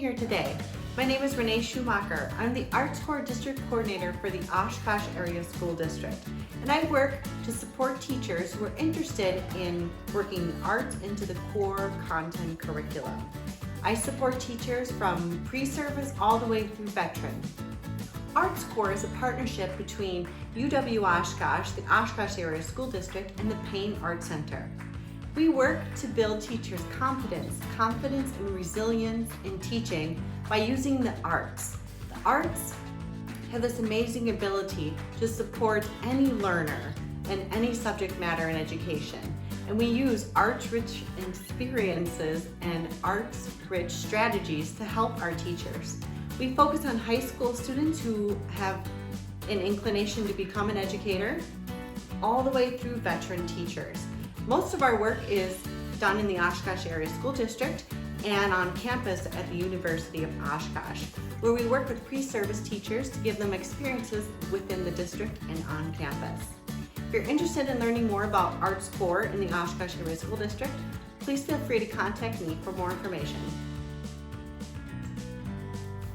here today. My name is Renee Schumacher. I'm the Arts Core District Coordinator for the Oshkosh Area School District, and I work to support teachers who are interested in working arts into the core content curriculum. I support teachers from pre-service all the way through veteran. Arts Core is a partnership between UW-Oshkosh, the Oshkosh Area School District, and the Payne Art Center. We work to build teachers' confidence and resilience in teaching by using the arts. The arts have this amazing ability to support any learner in any subject matter in education. And we use arts-rich experiences and arts-rich strategies to help our teachers. We focus on high school students who have an inclination to become an educator, all the way through veteran teachers. Most of our work is done in the Oshkosh Area School District and on campus at the University of Oshkosh, where we work with pre-service teachers to give them experiences within the district and on campus. If you're interested in learning more about Arts Core in the Oshkosh Area School District, please feel free to contact me for more information.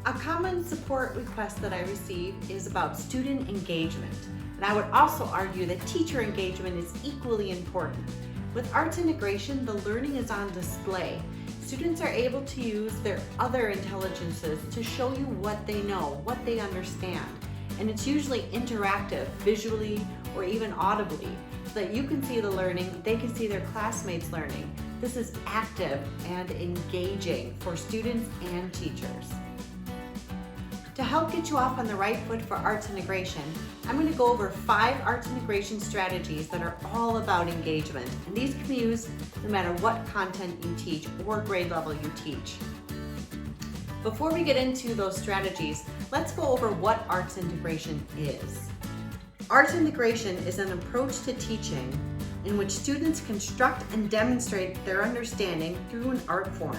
A common support request that I receive is about student engagement. And I would also argue that teacher engagement is equally important. With arts integration, the learning is on display. Students are able to use their other intelligences to show you what they know, what they understand. And it's usually interactive, visually or even audibly, so that you can see the learning, they can see their classmates learning. This is active and engaging for students and teachers. To help get you off on the right foot for arts integration, I'm going to go over 5 arts integration strategies that are all about engagement. And these can be used no matter what content you teach or grade level you teach. Before we get into those strategies, let's go over what arts integration is. Arts integration is an approach to teaching in which students construct and demonstrate their understanding through an art form.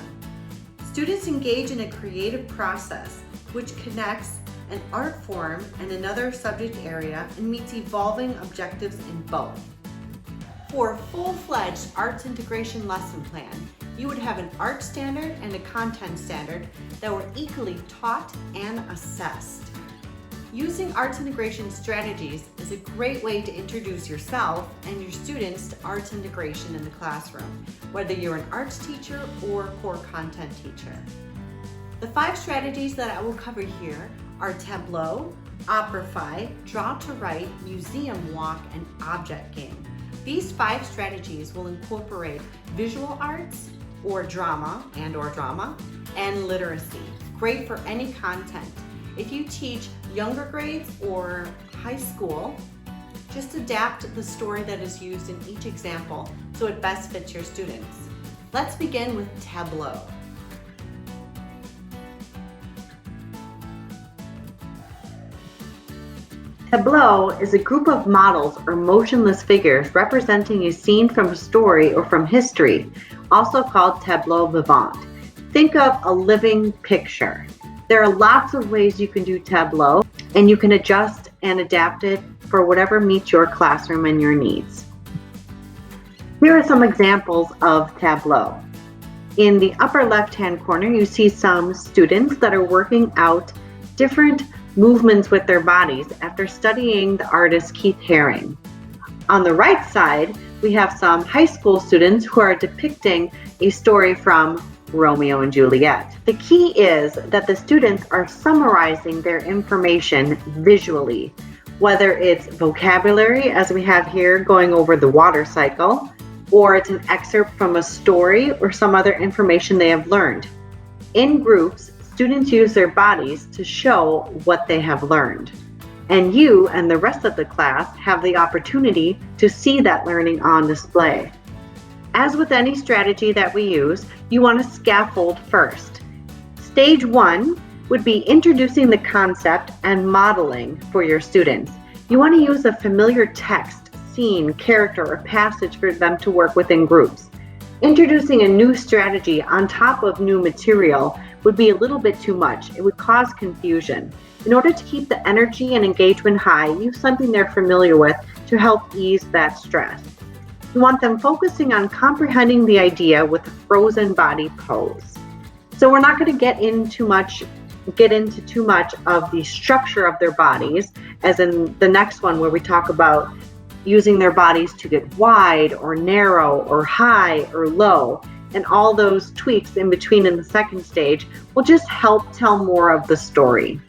Students engage in a creative process which connects an art form and another subject area and meets evolving objectives in both. For a full-fledged arts integration lesson plan, you would have an art standard and a content standard that were equally taught and assessed. Using arts integration strategies is a great way to introduce yourself and your students to arts integration in the classroom, whether you're an arts teacher or core content teacher. The 5 strategies that I will cover here are Tableau, Operafy, Draw to Write, Museum Walk, and Object Game. These 5 strategies will incorporate visual arts or drama and literacy. Great for any content. If you teach younger grades or high school, just adapt the story that is used in each example so it best fits your students. Let's begin with Tableau. Tableau is a group of models or motionless figures representing a scene from a story or from history, also called tableau vivant. Think of a living picture. There are lots of ways you can do Tableau, and you can adjust and adapt it for whatever meets your classroom and your needs. Here are some examples of Tableau. In the upper left-hand corner, you see some students that are working out different movements with their bodies after studying the artist Keith Haring. On the right side, we have some high school students who are depicting a story from Romeo and Juliet. The key is that the students are summarizing their information visually, whether it's vocabulary, as we have here going over the water cycle, or it's an excerpt from a story or some other information they have learned. In groups, students use their bodies to show what they have learned. And you and the rest of the class have the opportunity to see that learning on display. As with any strategy that we use, you want to scaffold first. Stage 1 would be introducing the concept and modeling for your students. You want to use a familiar text, scene, character, or passage for them to work with in groups. Introducing a new strategy on top of new material would be a little bit too much. It would cause confusion. In order to keep the energy and engagement high, use something they're familiar with to help ease that stress. You want them focusing on comprehending the idea with a frozen body pose. So we're not going to get into too much of the structure of their bodies, as in the next one where we talk about using their bodies to get wide or narrow or high or low, and all those tweaks in between in the second stage will just help tell more of the story.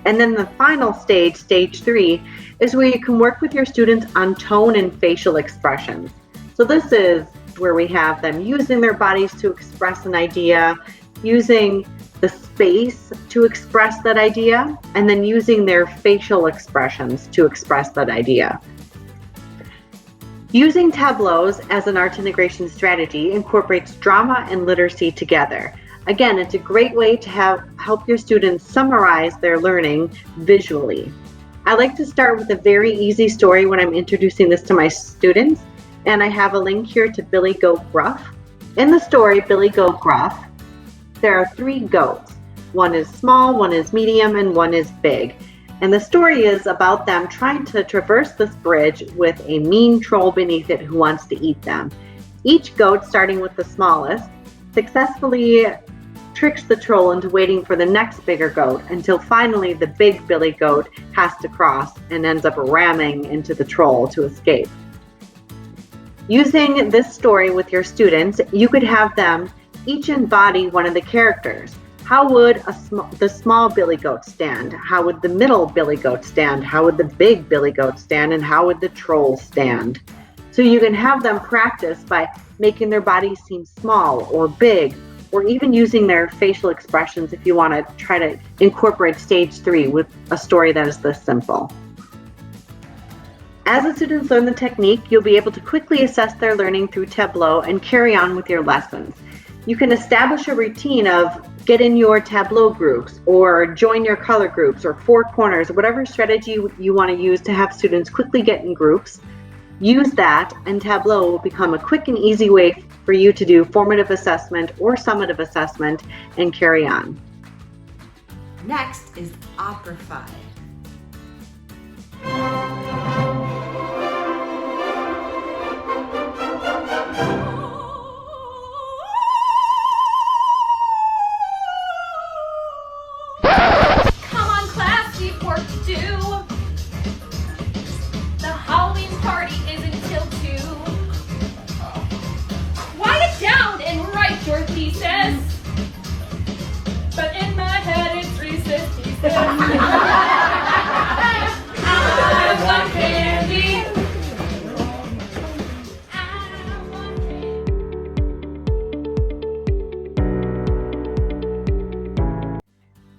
And then the final stage, stage 3, is where you can work with your students on tone and facial expressions. So this is where we have them using their bodies to express an idea, using the space to express that idea, and then using their facial expressions to express that idea. Using tableaus as an art integration strategy incorporates drama and literacy together. Again, it's a great way to help your students summarize their learning visually. I like to start with a very easy story when I'm introducing this to my students, and I have a link here to Billy Goat Gruff. In the story, Billy Goat Gruff, there are 3 goats. One is small, one is medium, and one is big. And the story is about them trying to traverse this bridge with a mean troll beneath it who wants to eat them. Each goat, starting with the smallest, successfully tricks the troll into waiting for the next bigger goat until finally the big Billy Goat has to cross and ends up ramming into the troll to escape. Using this story with your students, you could have them each embody one of the characters. How would the small Billy Goat stand? How would the middle Billy Goat stand? How would the big Billy Goat stand? And how would the troll stand? So you can have them practice by making their bodies seem small or big, or even using their facial expressions if you want to try to incorporate stage 3 with a story that is this simple. As the students learn the technique, you'll be able to quickly assess their learning through Tableau and carry on with your lessons. You can establish a routine of get in your Tableau groups or join your color groups or 4 corners, whatever strategy you want to use to have students quickly get in groups. Use that, and Tableau will become a quick and easy way for you to do formative assessment or summative assessment and carry on. Next is Operafy. But in my head it's recess pieces. I want candy.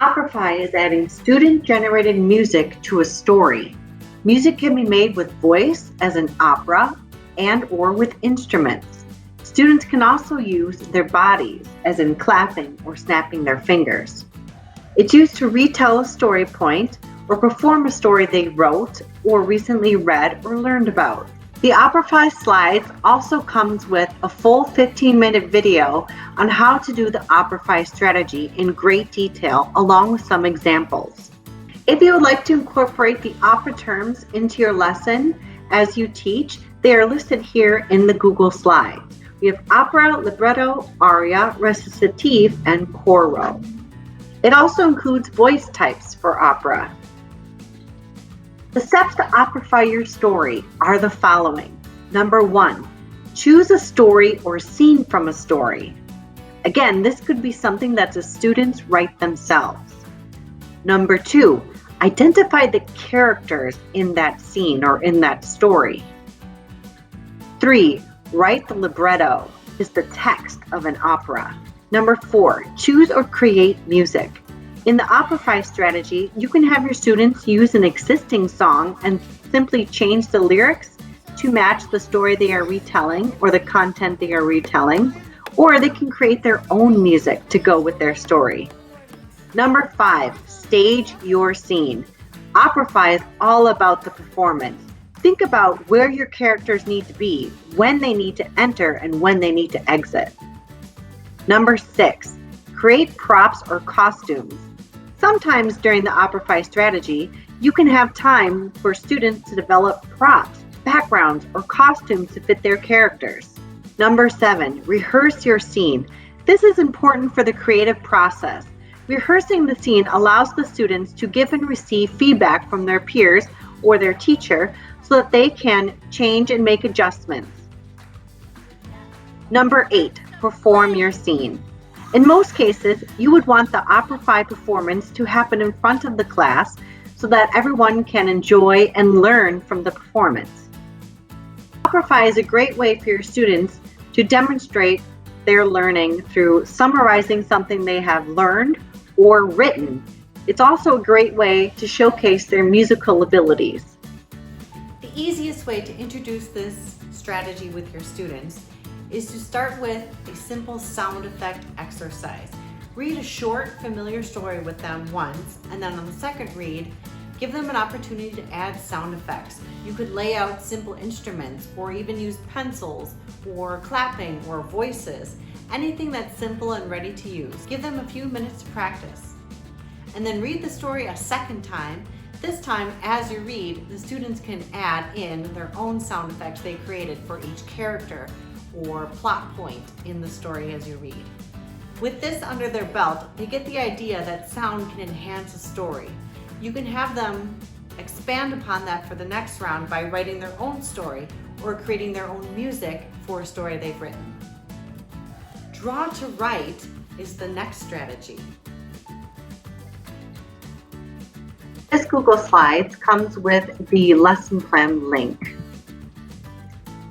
Operafy is adding student-generated music to a story. Music can be made with voice as an opera and or with instruments. Students can also use their bodies, as in clapping or snapping their fingers. It's used to retell a story point or perform a story they wrote or recently read or learned about. The Operafy slides also comes with a full 15-minute video on how to do the Operafy strategy in great detail, along with some examples. If you would like to incorporate the opera terms into your lesson as you teach, they are listed here in the Google slides. We have opera, libretto, aria, recitative, and coro. It also includes voice types for opera. The steps to Operafy your story are the following. Number 1, choose a story or scene from a story. Again, this could be something that the students write themselves. Number 2, identify the characters in that scene or in that story. 3, write the libretto, is the text of an opera. Number 4, choose or create music. In the Operafy strategy, you can have your students use an existing song and simply change the lyrics to match the story they are retelling or the content they are retelling, or they can create their own music to go with their story. Number 5, stage your scene. Operafy is all about the performance. Think about where your characters need to be, when they need to enter, and when they need to exit. Number 6, create props or costumes. Sometimes during the Operafy strategy, you can have time for students to develop props, backgrounds, or costumes to fit their characters. Number 7, rehearse your scene. This is important for the creative process. Rehearsing the scene allows the students to give and receive feedback from their peers or their teacher so that they can change and make adjustments. Number 8, perform your scene. In most cases, you would want the Operafy performance to happen in front of the class so that everyone can enjoy and learn from the performance. Operafy is a great way for your students to demonstrate their learning through summarizing something they have learned or written. It's also a great way to showcase their musical abilities. The easiest way to introduce this strategy with your students is to start with a simple sound effect exercise. Read a short, familiar story with them once, and then on the second read, give them an opportunity to add sound effects. You could lay out simple instruments or even use pencils or clapping or voices, anything that's simple and ready to use. Give them a few minutes to practice. And then read the story a second time. This time, as you read, the students can add in their own sound effects they created for each character or plot point in the story as you read. With this under their belt, they get the idea that sound can enhance a story. You can have them expand upon that for the next round by writing their own story or creating their own music for a story they've written. Draw to write is the next strategy. This Google Slides comes with the lesson plan link.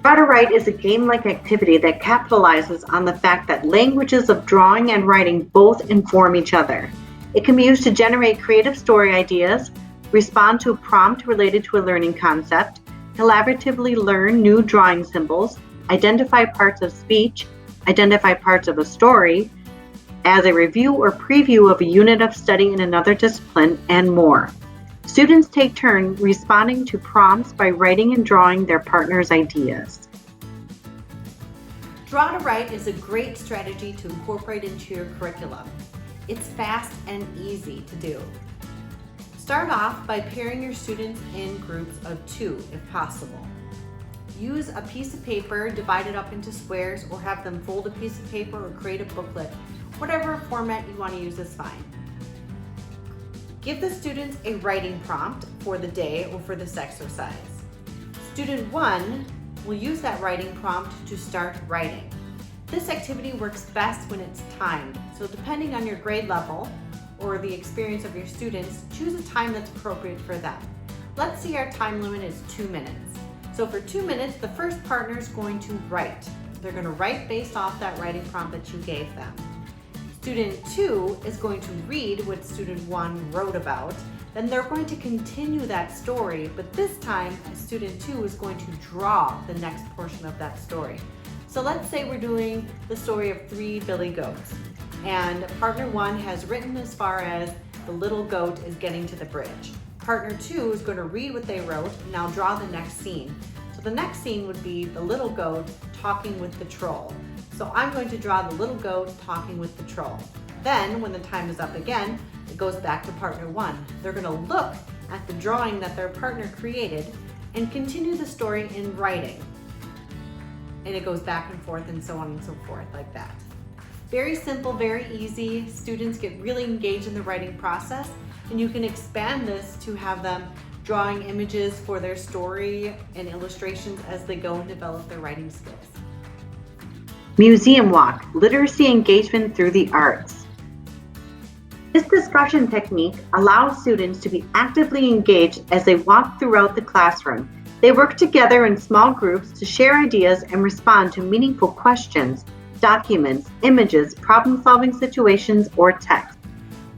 Draw to Write is a game-like activity that capitalizes on the fact that languages of drawing and writing both inform each other. It can be used to generate creative story ideas, respond to a prompt related to a learning concept, collaboratively learn new drawing symbols, identify parts of speech, identify parts of a story, as a review or preview of a unit of study in another discipline, and more. Students take turns responding to prompts by writing and drawing their partner's ideas. Draw to Write is a great strategy to incorporate into your curriculum. It's fast and easy to do. Start off by pairing your students in groups of 2 if possible. Use a piece of paper, divide it up into squares, or have them fold a piece of paper or create a booklet. Whatever format you want to use is fine. Give the students a writing prompt for the day or for this exercise. Student 1 will use that writing prompt to start writing. This activity works best when it's timed, so depending on your grade level or the experience of your students, choose a time that's appropriate for them. Let's see, our time limit is 2 minutes. So for 2 minutes, the first partner is going to write. They're going to write based off that writing prompt that you gave them. Student 2 is going to read what student 1 wrote about. Then they're going to continue that story, but this time student 2 is going to draw the next portion of that story. So let's say we're doing the story of 3 billy goats, and partner 1 has written as far as the little goat is getting to the bridge. Partner 2 is going to read what they wrote, now draw the next scene. So the next scene would be the little goat talking with the troll. So I'm going to draw the little goat talking with the troll. Then, when the time is up again, it goes back to partner 1. They're going to look at the drawing that their partner created and continue the story in writing. And it goes back and forth and so on and so forth like that. Very simple, very easy. Students get really engaged in the writing process, and you can expand this to have them drawing images for their story and illustrations as they go and develop their writing skills. Museum Walk, Literacy Engagement Through the Arts. This discussion technique allows students to be actively engaged as they walk throughout the classroom. They work together in small groups to share ideas and respond to meaningful questions, documents, images, problem-solving situations, or text.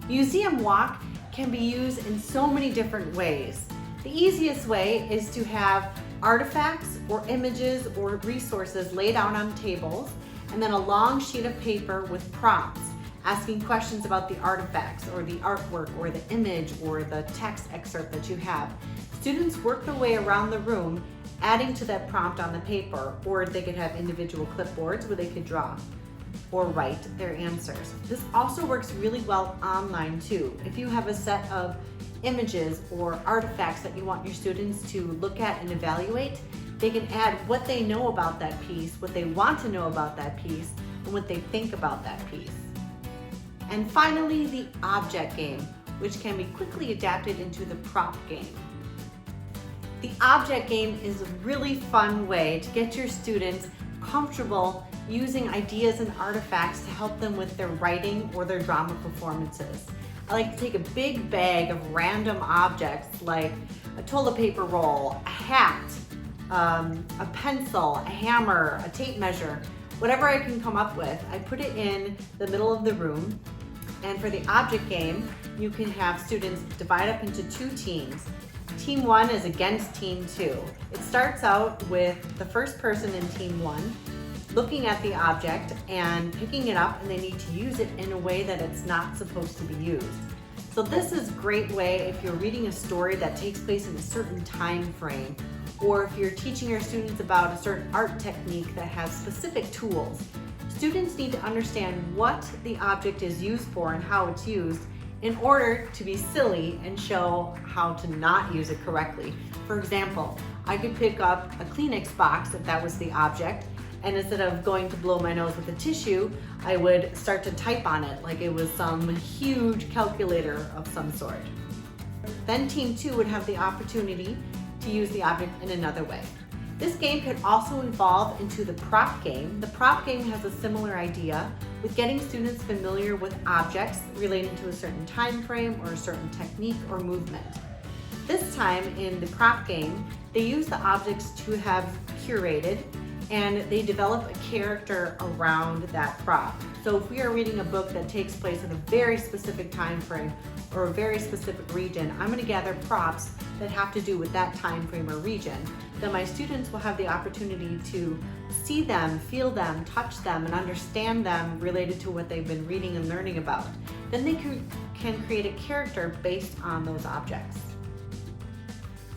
Museum Walk can be used in so many different ways. The easiest way is to have artifacts or images or resources laid out on tables, and then a long sheet of paper with prompts asking questions about the artifacts or the artwork or the image or the text excerpt that you have. Students work their way around the room adding to that prompt on the paper, or they could have individual clipboards where they could draw or write their answers. This also works really well online too. If you have a set of images or artifacts that you want your students to look at and evaluate, they can add what they know about that piece, what they want to know about that piece, and what they think about that piece. And finally, the object game, which can be quickly adapted into the prop game. The object game is a really fun way to get your students comfortable using ideas and artifacts to help them with their writing or their drama performances. I like to take a big bag of random objects like a toilet paper roll, a hat, a pencil, a hammer, a tape measure, whatever I can come up with. I put it in the middle of the room. And for the object game, you can have students divide up into 2 teams. Team 1 is against Team 2. It starts out with the first person in Team 1 looking at the object and picking it up, and they need to use it in a way that it's not supposed to be used. So this is a great way if you're reading a story that takes place in a certain time frame, or if you're teaching your students about a certain art technique that has specific tools. Students need to understand what the object is used for and how it's used in order to be silly and show how to not use it correctly. For example, I could pick up a Kleenex box if that was the object, and instead of going to blow my nose with a tissue, I would start to type on it like it was some huge calculator of some sort. Then Team 2 would have the opportunity to use the object in another way. This game could also evolve into the prop game. The prop game has a similar idea with getting students familiar with objects relating to a certain time frame or a certain technique or movement. This time in the prop game, they use the objects to have curated, and they develop a character around that prop. So if we are reading a book that takes place in a very specific time frame or a very specific region, I'm going to gather props that have to do with that time frame or region. Then my students will have the opportunity to see them, feel them, touch them, and understand them related to what they've been reading and learning about. Then they can create a character based on those objects.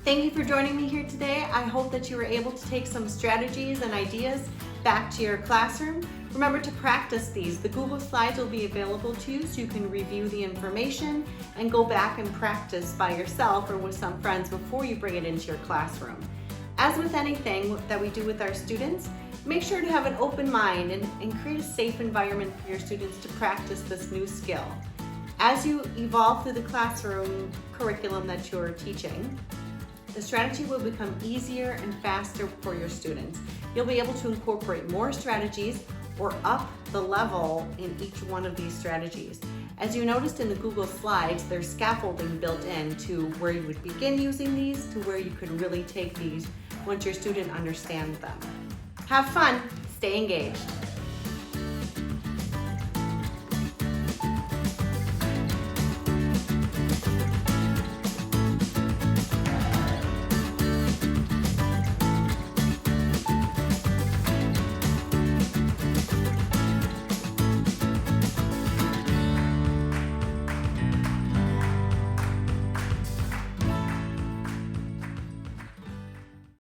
Thank you for joining me here today. I hope that you were able to take some strategies and ideas back to your classroom. Remember to practice these. The Google Slides will be available to you so you can review the information and go back and practice by yourself or with some friends before you bring it into your classroom. As with anything that we do with our students, make sure to have an open mind and create a safe environment for your students to practice this new skill. As you evolve through the classroom curriculum that you're teaching, the strategy will become easier and faster for your students. You'll be able to incorporate more strategies or up the level in each one of these strategies. As you noticed in the Google Slides, there's scaffolding built in to where you would begin using these to where you could really take these once your student understands them. Have fun, stay engaged.